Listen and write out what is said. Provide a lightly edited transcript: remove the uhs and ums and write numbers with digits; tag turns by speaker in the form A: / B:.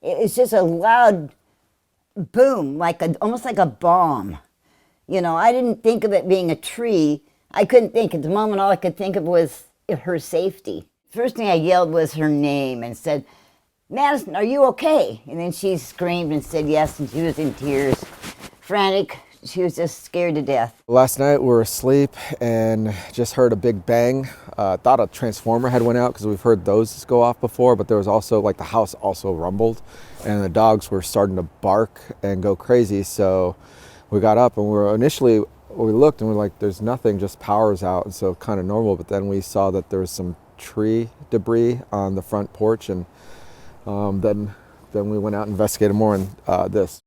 A: It's just a loud boom, almost like a bomb. You know, I didn't think of it being a tree. I couldn't think. At the moment, all I could think of was her safety. First thing I yelled was her name and said, "Madison, are you okay?" And then she screamed and said yes, and she was in tears, frantic. She was just scared to death.
B: Last night we were asleep and just heard a big bang. Thought a transformer had went out because we've heard those go off before, but there was also, like, the house also rumbled and the dogs were starting to bark and go crazy. So we got up and we looked and we're like, there's nothing, just power's out. And so kind of normal, but then we saw that there was some tree debris on the front porch, and then we went out and investigated more, and this.